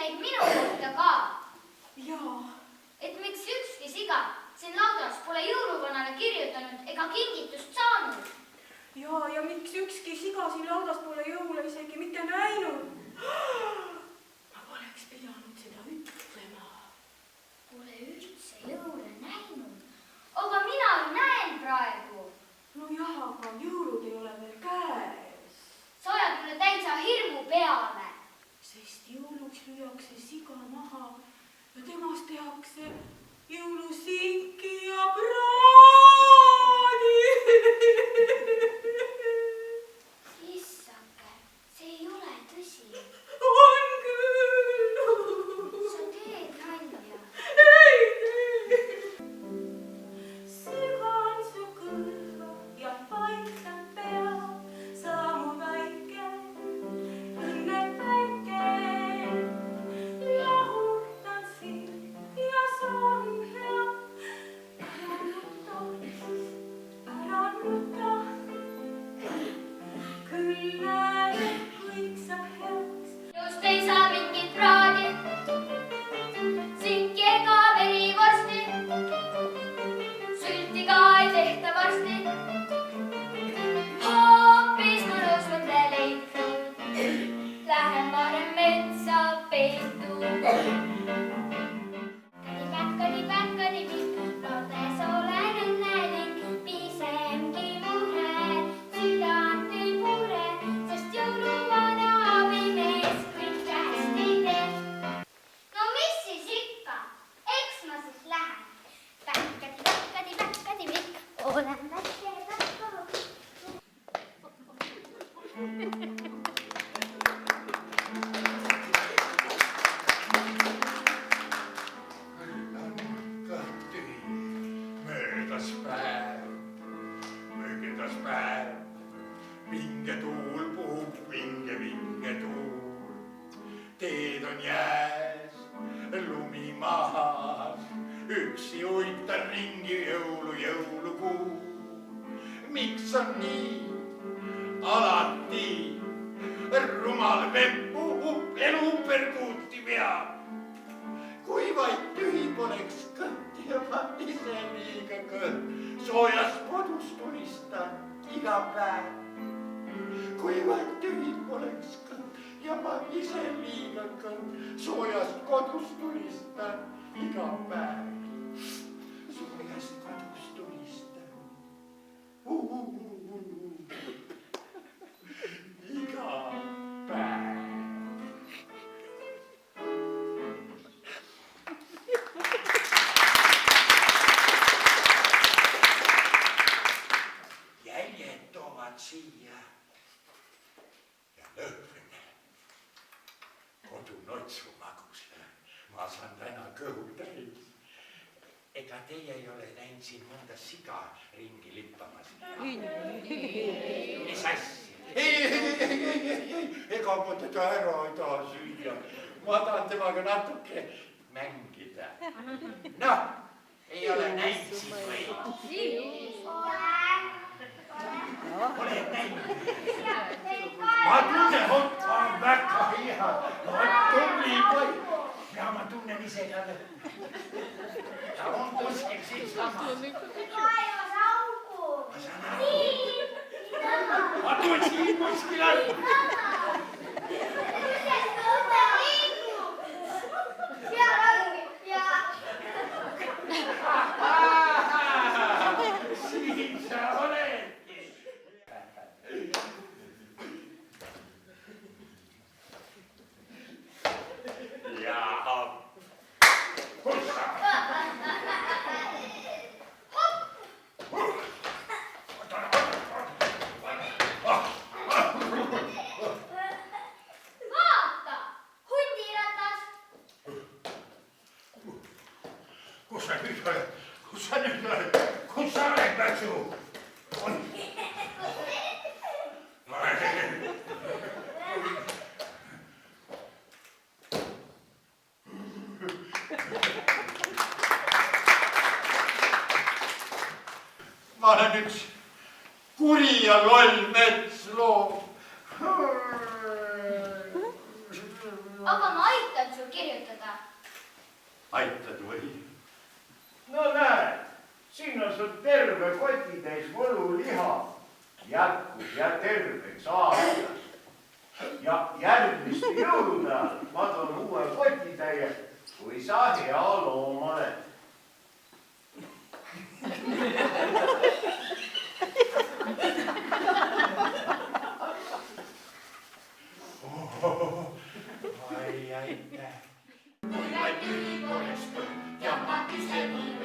neid minu kohta ka. Jaa. Et miks ükski siga siin laudas pole jõuluvanale kirjutanud ega kingitust saanud? Jaa, ja miks ükski siga siin laudas pole jõule isegi mitte näinud? Ma poleks pidanud seda ütlema. Pole üldse jõule näinud. Aga mina näen praegu. No jah, aga jõulud ei ole veel käes. Sa ajad mulle täitsa hirmu peale. Sest jõuluks lüüakse siga maha ja temast tehakse jõulusinki ja praadi. Issake, see ei ole tõsi. On küll. Sa teed nalja. Ei tee. Sügan su kõrva ja paiksan pea, samu väike, õnnepäike. Lahutan sind ja see on hea. Ära nuta, küll näed, et kõik saab heaks. Just ei saa mingit praadi, sinki ega verivorsti, sülti ka ei tehta varsti. Hoopis mõnus mõndeleid, lähen varem metsa peitu. Kadi-päkk-kadi-päkk-kadi-pikk, loodes olen õnnelik, pisemgi mure, südant ei mure, sest jõuluvana abimees kõik hästi teeb. No mis siis ikka? Eks ma siis lähen. Päkk-kadi-päkk-kadi-päkk-kadi-pikk, olen väike päkk-kadi. Möödas päev, vinge tuul puhub, vinge tuul. Teed on jääs, lumi mahas, üksi uitan ringi jõulukuu. Miks on nii? Alati rumal vepp puhub, elu perkuuti peab. Kui vaid tühi poleks kõht ja ma ise liiga kõht, soojas kodus tulistan iga päev. Kui vaid tühi poleks kõht ja ma ise liiga kõht, soojas kodus tulistan iga päev. Soojas kodus tulistan iga päev. Siia ja lõhn, kodunotsu magus. Ma saan täna kõhu täis. Ega teie ei ole näinud siin mõnda siga ringi lippamas. Mis asja? Ei, ega ma teda ära ei taha süüa. Ma tahan temaga natuke mängida. Noh, ei ole näinud siin või? Ole näinud. Ma tunnen, ta on väga hea. Ma tubli poiss. Ja ma tunnen ise ka. Ta on kuskil siin samas. Kaevas auku. Ma saan aru. Ma tulen siin kuskil all. Siin sa oledki. Jaha. Kus sa? Vaata, hundiratas. Kus sa nüüd oled? Kus sa nüüd oled? Kus sa oled, Mätsu? Ma olen üks kuri ja loll metsloom. Aga ma aitan sul aitad või? No näed, siin on sul terve kotitäis võluliha. Jätkus ja terveks aastas. Ja järgmiste jõulude ajal ma toon uue kotitäie, kui sa hea loom oled. Ai, aitäh. Kui vaid tüli poleks põld ja ma ise nii